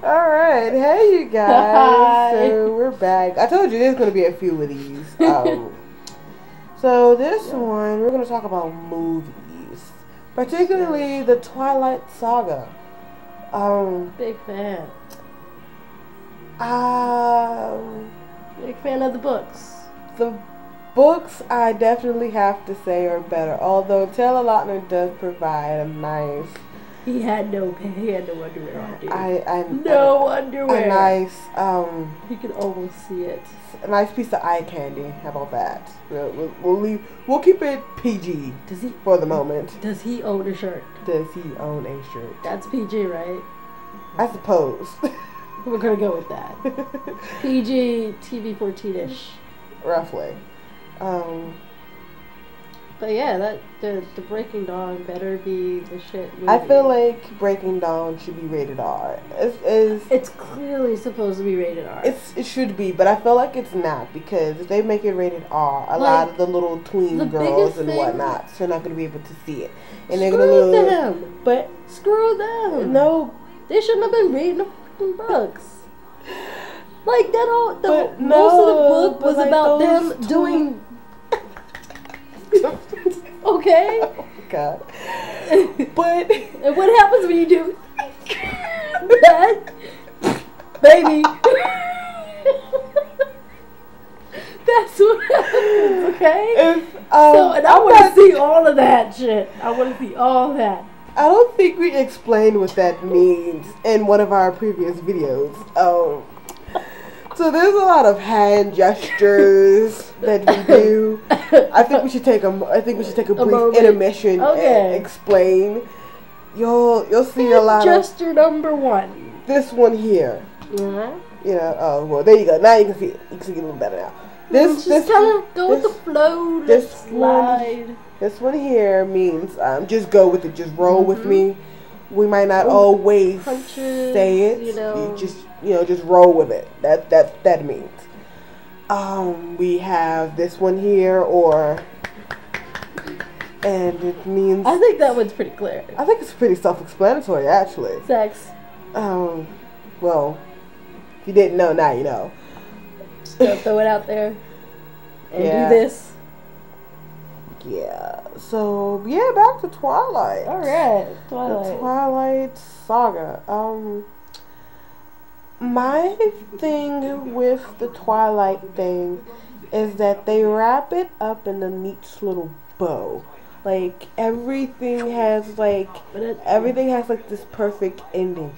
Alright, hey you guys. Hi. So we're back. I told you there's going to be a few of these. So this one, we're going to talk about movies. Particularly the Twilight saga. Big fan. Big fan of the books. The books, I definitely have to say, are better. Although Taylor Lautner does provide a nice... He had no underwear on, dude. No underwear. A nice, You can almost see it. a nice piece of eye candy. How about that? We'll keep it PG. For the moment? Does he own a shirt? Does he own a shirt? That's PG, right? I suppose. We're gonna go with that. PG, TV 14-ish. Roughly. But yeah, the Breaking Dawn better be the shit movie. I feel like Breaking Dawn should be rated R. It's clearly supposed to be rated R. It should be, but I feel like it's not, because if they make it rated R, a lot of the little tween girls and whatnot, they're not going to be able to see it, and they're going to lose. Them. But screw them. No, they shouldn't have been reading the fucking books. Like that all. Most of the book was like about them doing. Okay. Oh God. But and what happens when you do that, baby? That's what happens. Okay. And I want to see all of that shit. I want to see all that. I don't think we explained what that means in one of our previous videos. So there's a lot of hand gestures that we do. I think we should take a brief intermission and explain. You'll see a lot gesture number one. This one here. Yeah. You know. Oh well, there you go. Now you can see it. You can see it a little better now. Just kind of go with the flow. Let's slide. This one here means just go with it. Just roll with me. We might not always say it. Just roll with it. That means. We have this one here, and it means. I think that one's pretty clear. I think it's pretty self-explanatory, actually. Sex. Well, if you didn't know, now you know. Just gonna throw it out there and do this. Yeah. So yeah, back to Twilight. All right, Twilight. The Twilight saga. My thing with the Twilight thing is that they wrap it up in a neat little bow. Like everything has this perfect ending.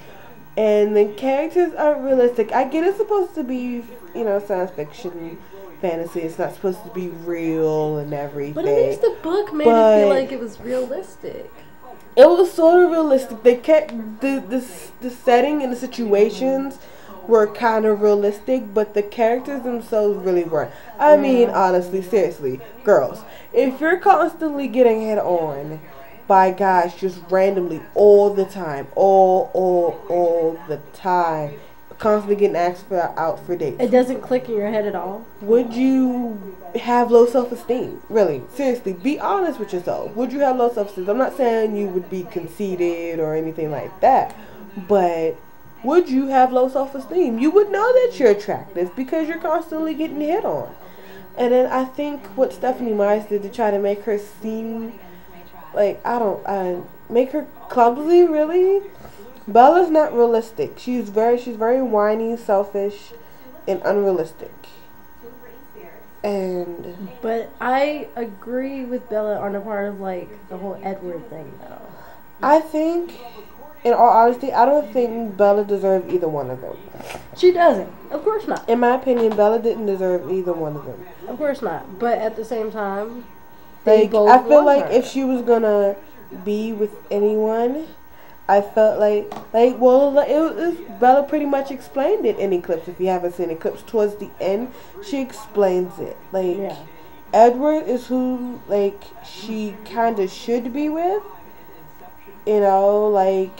And the characters aren't realistic. I get it's supposed to be, science fiction, fantasy. It's not supposed to be real and everything. But at least the book made it feel like it was realistic. It was sort of realistic. They kept the setting and the situations were kind of realistic, but the characters themselves really weren't. I mean, honestly, seriously, girls, if you're constantly getting hit on by guys just randomly all the time, all the time, constantly getting asked out for dates, it doesn't click in your head at all. Would you have low self-esteem? Really, seriously, be honest with yourself. Would you have low self-esteem? I'm not saying you would be conceited or anything like that, but would you have low self-esteem? You would know that you're attractive because you're constantly getting hit on. And then I think what Stephanie Myers did to try to make her seem like, make her clumsy, really. Bella's not realistic. She's very whiny, selfish, and unrealistic. But I agree with Bella on the part of the whole Edward thing, though. I think, in all honesty, I don't think Bella deserved either one of them. She doesn't. Of course not. In my opinion, Bella didn't deserve either one of them. Of course not. But at the same time, I feel like if she was gonna be with anyone, I felt Bella pretty much explained it in Eclipse. If you haven't seen Eclipse, towards the end, she explains it. Edward is who, she kind of should be with. Being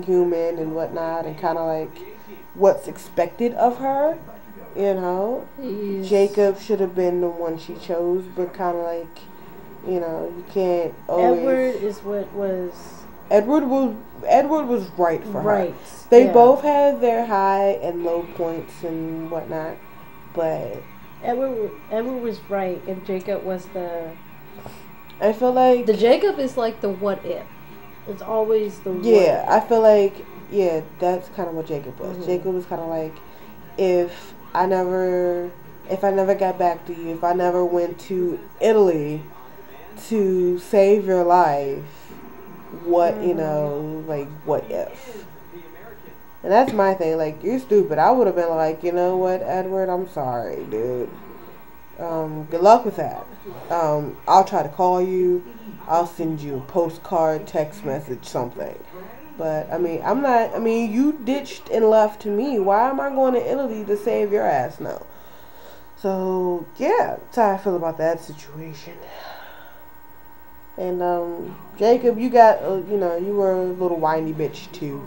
human and whatnot, and kind of what's expected of her. Jacob should have been the one she chose, but kind of you can't always. Edward is what was Edward was right for her. Right. They both had their high and low points and whatnot, but Edward was right, and Jacob was the. I feel like the Jacob is like the what if. It's always the what if. I feel like that's kind of what Jacob was. Mm-hmm. Jacob was kind of like, if I never got back to you, if I never went to Italy to save your life, what what if? And that's my thing. Like, you're stupid. I would have been like, you know what, Edward, I'm sorry, dude. Good luck with that. I'll try to call you. I'll send you a postcard, text message, something. But, I mean, you ditched and left me. Why am I going to Italy to save your ass now? So, yeah, that's how I feel about that situation. And, Jacob, you got, you were a little whiny bitch, too.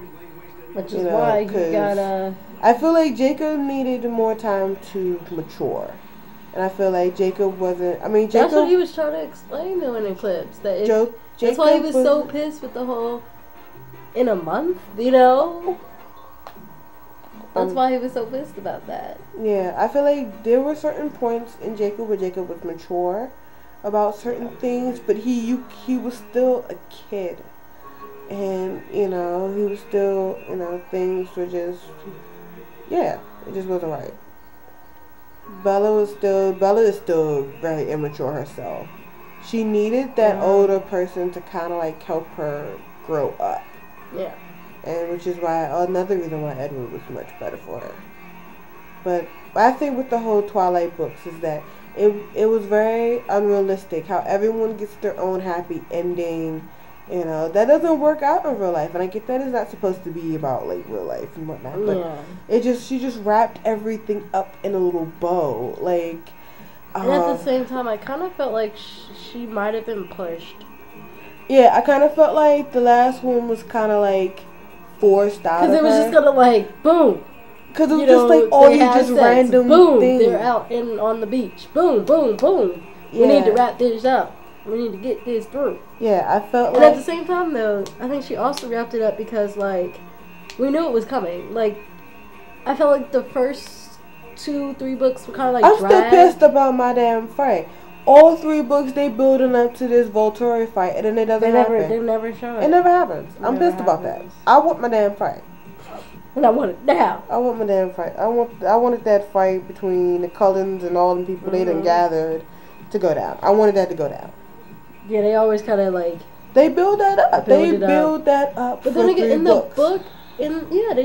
Which is why you gotta... I feel like Jacob needed more time to mature. And I feel like Jacob wasn't... That's what he was trying to explain, though, in Eclipse. That's why he was so pissed with the whole... In a month, That's why he was so pissed about that. Yeah, I feel like there were certain points in Jacob where Jacob was mature about certain things, but he was still a kid. And, he was still, things were just, it just wasn't right. Bella is still very immature herself. She needed that older person to kind of like help her grow up. Yeah. And which is why, another reason why Edward was much better for her. But I think with the whole Twilight books is that it was very unrealistic how everyone gets their own happy ending. That doesn't work out in real life. And I get that it's not supposed to be about, like, real life and whatnot. But she just wrapped everything up in a little bow. Like, and at the same time, I kind of felt like she might have been pushed. Yeah, I kind of felt like the last one was kind of, like, forced out of her. Because it was just going to, like, boom. Because it was just, like, all you just random boom, things. They're out on the beach. Boom, boom, boom. Yeah. We need to wrap this up. We need to get this through. Yeah, I felt like... And at the same time, though, I think she also wrapped it up because, like, we knew it was coming. Like, I felt like the first 2-3 books were kind of, like, I'm still pissed about my damn fight. All 3 books, they building up to this Volturi fight, and then it doesn't happen. They never show it. It never happens. I'm pissed about that. I want my damn fight. And I want it now. I want my damn fight. I wanted that fight between the Cullens and all the people they done gathered to go down. I wanted that to go down. Yeah, they always kind of like... They build that up. They build that up. But then again, in the book... they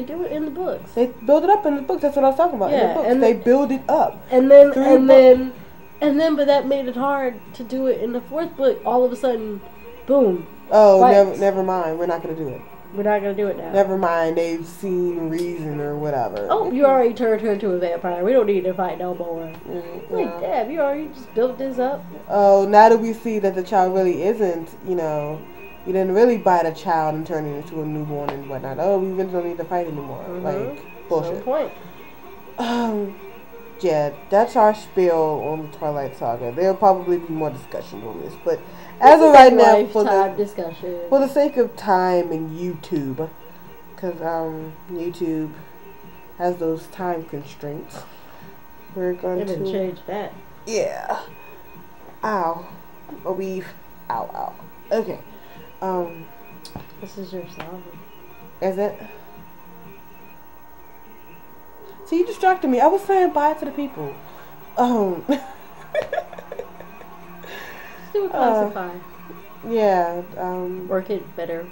do it in the books. They build it up in the books. That's what I was talking about. Yeah, in the books. They build it up. And then, but that made it hard to do it in the 4th book. All of a sudden, boom. Oh, never mind. We're not going to do it. We're not going to do it now. Never mind. They've seen reason or whatever. Oh, you already turned her into a vampire. We don't need to fight no more. Like, damn, you already just built this up. Oh, now that we see that the child really isn't, you didn't really bite a child and turn it into a newborn and whatnot. Oh, we really don't need to fight anymore. Like, bullshit. No point. Yeah, that's our spiel on the Twilight Saga. There'll probably be more discussion on this, but as of right now, for the sake of time and YouTube, because YouTube has those time constraints, we're going to change that. Yeah. Ow. A weave. Ow. Okay. This is your song. Is it? See, you distracted me. I was saying bye to the people. Let's do a classify. Yeah. Work it better,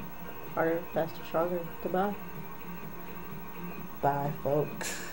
harder, faster, stronger. Goodbye. Bye, folks.